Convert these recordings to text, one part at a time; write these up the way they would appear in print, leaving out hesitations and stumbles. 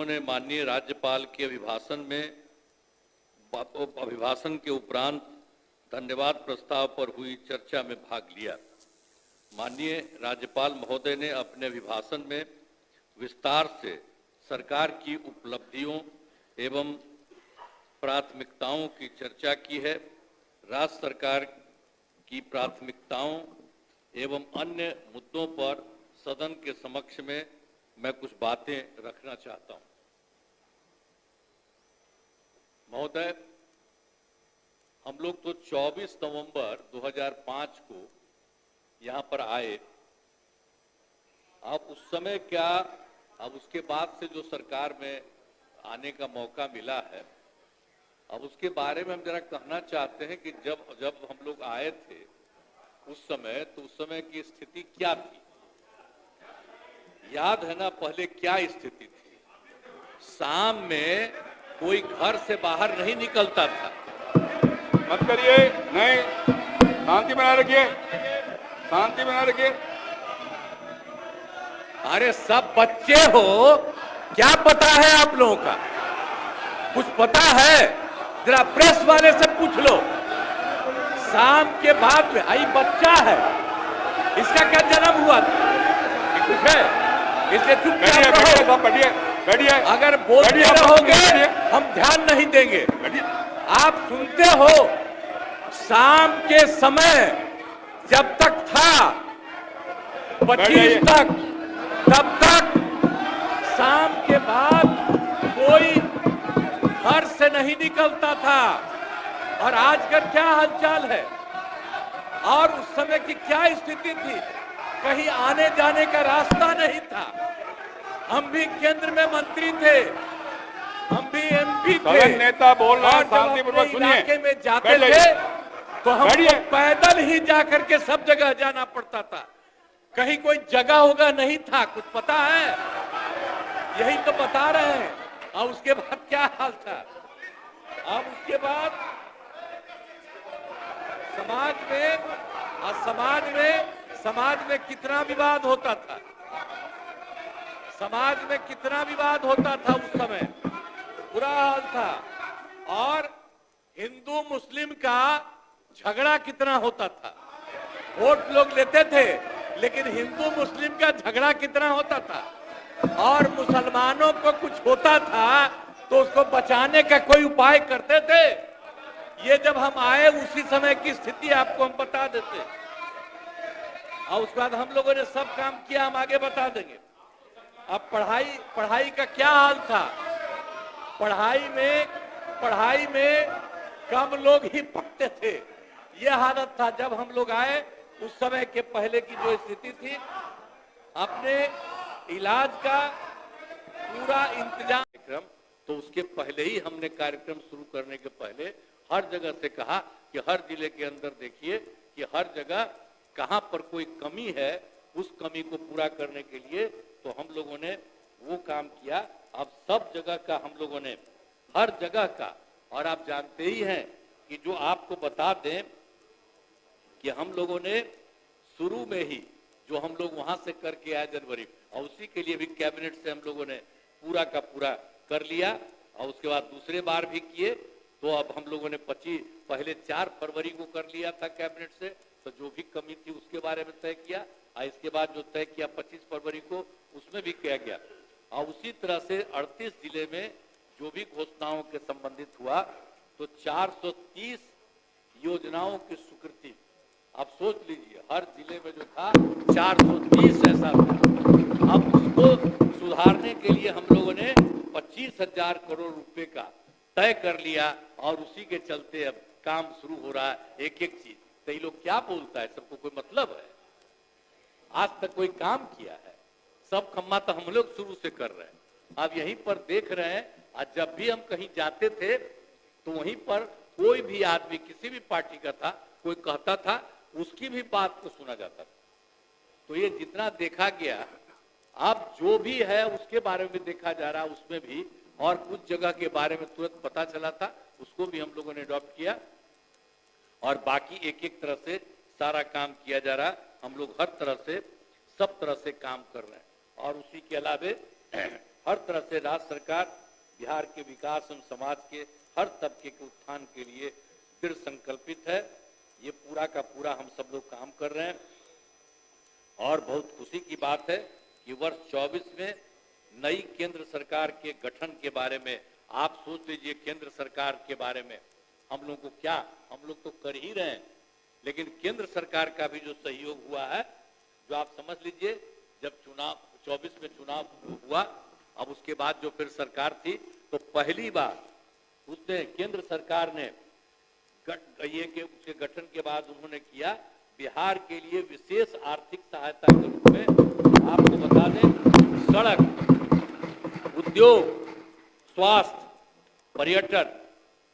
ने माननीय राज्यपाल के अभिभाषण के उपरांत धन्यवाद प्रस्ताव पर हुई चर्चा में भाग लिया। माननीय राज्यपाल महोदय ने अपने अभिभाषण में विस्तार से सरकार की उपलब्धियों एवं प्राथमिकताओं की चर्चा की है। राज्य सरकार की प्राथमिकताओं एवं अन्य मुद्दों पर सदन के समक्ष में मैं कुछ बातें रखना चाहता हूं। महोदय, हम लोग तो 24 नवंबर 2005 को यहाँ पर आए। अब उस समय क्या, अब उसके बाद से जो सरकार में आने का मौका मिला है, अब उसके बारे में हम जरा कहना चाहते हैं कि जब हम लोग आए थे उस समय, तो उस समय की स्थिति क्या थी? याद है ना पहले क्या स्थिति थी? शाम में कोई घर से बाहर नहीं निकलता था। मत करिए, नहीं, शांति बनाए रखिए, शांति बनाए रखिए। अरे सब बच्चे हो, क्या पता है आप लोगों का? कुछ पता है? जरा प्रेस वाले से पूछ लो। शाम के बाद में आई बच्चा है, इसका क्या जन्म हुआ था? कुछ है? इसलिए चुपचाप रहो। बैठिए। अगर बोलते रहोगे हम ध्यान नहीं देंगे। आप सुनते हो, शाम के समय जब तक था 25 तक, तब तक शाम के बाद कोई घर से नहीं निकलता था। और आज का क्या हालचाल है? और उस समय की क्या स्थिति थी? कहीं आने जाने का रास्ता नहीं था। हम भी केंद्र में मंत्री थे, हम भी एमपी थे। नेता बोल रहा है, शांतिपूर्वक सुनिए। इलाके में जाते थे तो हमको पैदल ही जाकर के सब जगह जाना पड़ता था। कहीं कोई जगह होगा नहीं था, कुछ पता है? यही तो बता रहे हैं। और उसके बाद क्या हाल था? अब उसके बाद समाज में कितना विवाद होता था, समाज में कितना विवाद होता था उस समय, बुरा हाल था। और हिंदू मुस्लिम का झगड़ा कितना होता था। वोट लोग लेते थे, लेकिन हिंदू मुस्लिम का झगड़ा कितना होता था। और मुसलमानों को कुछ होता था तो उसको बचाने का कोई उपाय करते थे। ये जब हम आए उसी समय की स्थिति आपको हम बता देते, और उसके बाद हम लोगों ने सब काम किया, हम आगे बता देंगे। अब पढ़ाई का क्या हाल था? पढ़ाई में कम लोग ही पढ़ते थे, यह हालत था। जब हम लोग आए उस समय के पहले की जो स्थिति थी, अपने इलाज का पूरा इंतजाम, तो उसके पहले ही हमने कार्यक्रम शुरू करने के पहले हर जगह से कहा कि हर जिले के अंदर देखिए कि हर जगह कहां पर कोई कमी है, उस कमी को पूरा करने के लिए तो हम लोगों ने वो काम किया। अब सब जगह का हम लोगों ने, हर जगह का, और आप जानते ही हैं कि जो आपको बता दें कि हम लोगों ने शुरू में ही जो हम लोग वहां से करके आए जनवरी, और उसी के लिए भी कैबिनेट से हम लोगों ने पूरा का पूरा कर लिया। और उसके बाद दूसरे बार भी किए, तो अब हम लोगों ने पहले 4 फरवरी को कर लिया था कैबिनेट से, तो जो भी कमी थी उसके बारे में तय किया। और इसके बाद जो तय किया 25 फरवरी को, उसमें भी किया गया। और उसी तरह से 38 जिले में जो भी घोषणाओं के संबंधित हुआ, तो 430 योजनाओं की स्वीकृति। आप सोच लीजिए, हर जिले में जो था 430 ऐसा था। अब उसको सुधारने के लिए हम लोगों ने 25,000 करोड़ रुपए का तय कर लिया, और उसी के चलते अब काम शुरू हो रहा है। एक एक चीज, तो ये लोग क्या बोलता है, सबको कोई मतलब है? आज तक कोई काम किया है? सब खम्मा तो हम लोग शुरू से कर रहे हैं। आप यहीं पर देख रहे हैं, आज जब भी हम कहीं जाते थे तो वहीं पर कोई भी आदमी किसी भी पार्टी का था, कोई कहता था, उसकी भी बात को सुना जाता था। तो ये जितना देखा गया, अब जो भी है उसके बारे में देखा जा रहा, उसमें भी, और कुछ जगह के बारे में तुरंत पता चला था, उसको भी हम लोगों ने अडॉप्ट किया। और बाकी एक एक तरह से सारा काम किया जा रहा। हम लोग हर तरह से, सब तरह से काम कर रहे हैं। और उसी के अलावे हर तरह से राज्य सरकार बिहार के विकास एवं समाज के हर तबके के उत्थान के लिए दृढ़ संकल्पित है। ये पूरा का पूरा हम सब लोग काम कर रहे हैं और बहुत खुशी की बात है कि वर्ष 24 में नई केंद्र सरकार के गठन के बारे में आप सोच लीजिए, केंद्र सरकार के बारे में हम लोग को क्या, हम लोग तो कर ही रहे हैं, लेकिन केंद्र सरकार का भी जो सहयोग हुआ है, जो आप समझ लीजिए जब चुनाव 24 में चुनाव हुआ, अब उसके बाद जो फिर सरकार थी, तो पहली बार उसने केंद्र सरकार ने उसके गठन के बाद उन्होंने किया बिहार के लिए विशेष आर्थिक सहायता के रूप में, आपको बता दें, सड़क, उद्योग, स्वास्थ्य, पर्यटन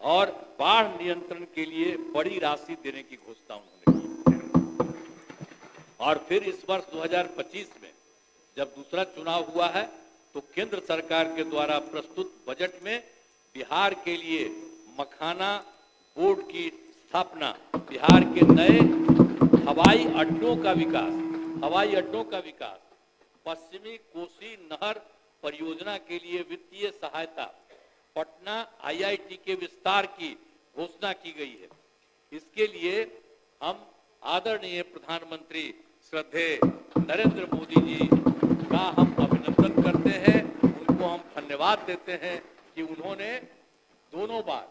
और बाढ़ नियंत्रण के लिए बड़ी राशि देने की घोषणा उन्होंने की। और फिर इस वर्ष 2025 में जब दूसरा चुनाव हुआ है, तो केंद्र सरकार के द्वारा प्रस्तुत बजट में बिहार के लिए मखाना बोर्ड की स्थापना, बिहार के नए हवाई अड्डों का विकास, पश्चिमी कोसी नहर परियोजना के लिए वित्तीय सहायता, पटना IIT के विस्तार की घोषणा की गई है। इसके लिए हम आदरणीय प्रधानमंत्री श्रद्धेय नरेंद्र मोदी जी का हम अभिनंदन करते हैं, उनको हम धन्यवाद देते हैं कि उन्होंने दोनों बार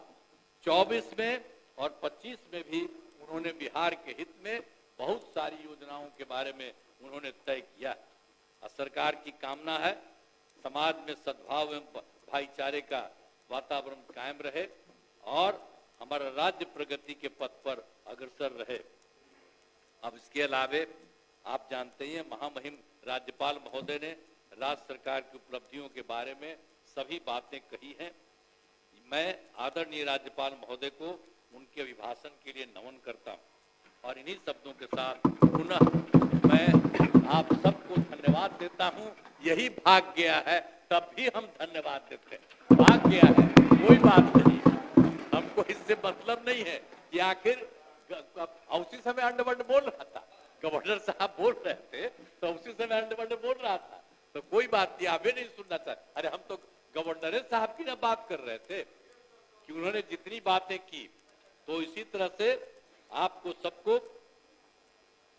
24 में और 25 में भी उन्होंने बिहार के हित में बहुत सारी योजनाओं के बारे में उन्होंने तय किया। सरकार की कामना है समाज में सद्भाव एवं भाईचारे का वातावरण कायम रहे और हमारा राज्य प्रगति के पथ पर अग्रसर रहे। अब इसके अलावे आप जानते हैं महामहिम राज्यपाल महोदय ने राज्य सरकार की उपलब्धियों के बारे में सभी बातें कही हैं। मैं आदरणीय राज्यपाल महोदय को उनके अभिभाषण के लिए नमन करता हूं और इन्हीं शब्दों के साथ पुनः मैं आप सबको धन्यवाद देता हूं। यही भाग गया है तब भी हम धन्यवाद देते हैं, भाग गया है कोई बात नहीं, हमको इससे मतलब नहीं है कि आखिर उसी समय अंडवंड बोल रहा था, गवर्नर साहब बोल रहे थे तो उसी समय अंडवंड बोल रहा था, तो कोई बात नहीं, हमें नहीं सुनना चाहिए। अरे हम तो गवर्नर साहब की ना बात कर रहे थे कि उन्होंने जितनी बातें की, तो इसी तरह से आपको सबको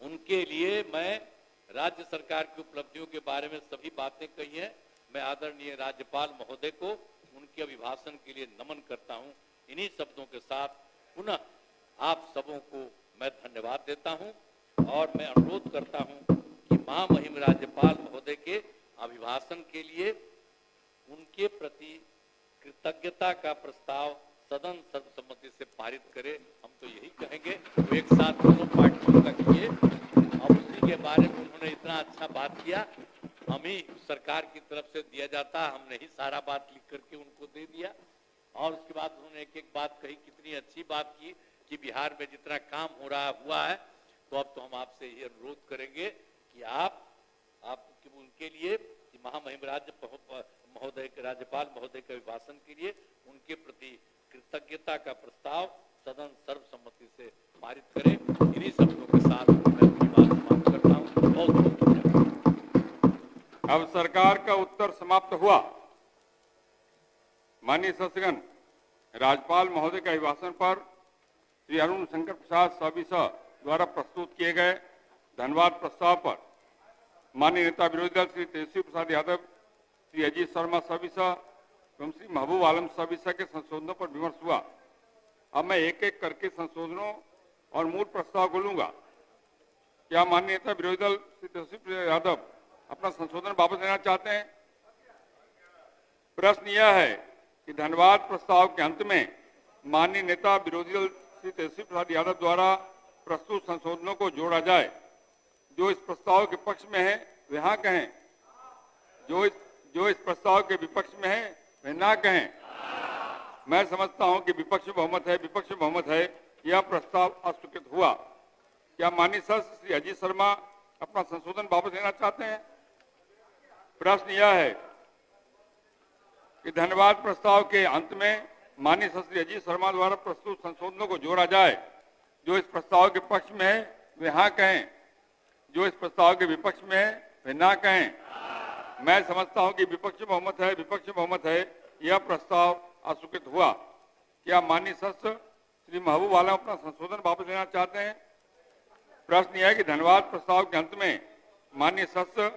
उनके लिए मैं राज्य सरकार की उपलब्धियों के बारे में सभी बातें कही हैं। मैं आदरणीय राज्यपाल महोदय को उनके अभिभाषण के लिए नमन करता हूं। इन्हीं शब्दों के साथ पुनः आप सबों को मैं धन्यवाद देता हूं और मैं अनुरोध करता हूं कि महामहिम राज्यपाल महोदय के अभिभाषण के लिए उनके प्रति कृतज्ञता का प्रस्ताव सदन सर्वसम्मति से पारित करे। हम तो यही कहेंगे, तो एक साथ दोनों पार्टियों का किए और उसी के बारे में उन्होंने इतना अच्छा बात किया, हम ही सरकार की तरफ से दिया जाता, हमने ही सारा बात लिख करके उनको दे दिया। और उसके बाद उन्होंने एक एक बात कही, कितनी अच्छी बात की कि बिहार में जितना काम हो रहा हुआ है, तो अब तो हम आपसे ये अनुरोध करेंगे कि आप उनके लिए महामहिम राज्यपाल महोदय के अभिभाषण के लिए उनके प्रति कृतज्ञता का प्रस्ताव सदन सर्वसम्मति से पारित करें। इन्हीं शब्दों के साथ मैं अपनी बात समाप्त करता हूँ। बहुत बहुत धन्यवाद। अब सरकार का उत्तर समाप्त हुआ। माननीय सदस्यगण, राज्यपाल महोदय के अभिभाषण पर श्री अरुण शंकर प्रसाद सविस द्वारा प्रस्तुत किए गए धन्यवाद प्रस्ताव पर माननीय नेता विरोधी दल श्री तेजस्वी प्रसाद यादव, श्री अजीत शर्मा सविस एवं श्री महबूब आलम सविस के संशोधनों पर विमर्श हुआ। अब मैं एक एक करके संशोधनों और मूल प्रस्ताव को लूंगा। क्या माननीय नेता विरोधी दल श्री तेजस्वी प्रसाद यादव अपना संशोधन वापस लेना चाहते हैं? प्रश्न यह है कि धन्यवाद प्रस्ताव के अंत में माननीय नेता विरोधी दल श्री तेजस्वी प्रसाद यादव द्वारा प्रस्तुत संशोधनों को जोड़ा जाए। जो इस प्रस्ताव के पक्ष में है वे हाँ कहें, जो इस प्रस्ताव के विपक्ष में है वे ना कहें। मैं समझता हूं कि विपक्ष में बहुमत है, यह प्रस्ताव अस्वीकृत हुआ। क्या माननीय सदस्य श्री अजीत शर्मा अपना संशोधन वापस लेना चाहते हैं? प्रश्न यह है कि धन्यवाद प्रस्ताव के अंत में माननीय सदस्य श्री अजीत शर्मा द्वारा प्रस्तुत संशोधनों को जोड़ा जाए। जो इस प्रस्ताव के पक्ष में है वे हाँ कहें, जो इस प्रस्ताव के विपक्ष में है वे ना कहें। मैं समझता हूं कि विपक्ष बहुमत है, यह प्रस्ताव अस्वीकृत हुआ। क्या माननीय सदस्य श्री महबूब आलम अपना संशोधन वापस लेना चाहते हैं? प्रश्न यह है कि धन्यवाद प्रस्ताव के अंत में माननीय सदस्य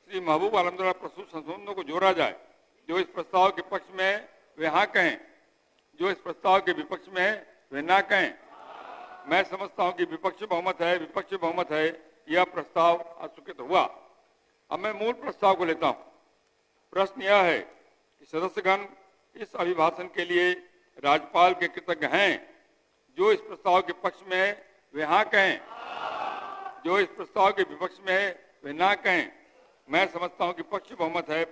श्री महबूब आलम द्वारा प्रस्तुत संशोधनों को जोड़ा जाए। जो इस प्रस्ताव के पक्ष में है वे हाँ कहें, जो इस प्रस्ताव के विपक्ष में है वे ना कहें। मैं समझता हूं कि विपक्ष बहुमत है, यह प्रस्ताव अस्वीकृत हुआ। अब मैं मूल प्रस्ताव को लेता हूं। प्रश्न यह है कि सदस्यगण इस अभिभाषण के लिए राज्यपाल के कृतज्ञ हैं। जो इस प्रस्ताव के पक्ष में है वे हाँ कहें, जो इस प्रस्ताव के विपक्ष में है वे ना कहें। मैं समझता हूं कि पक्ष बहुमत है।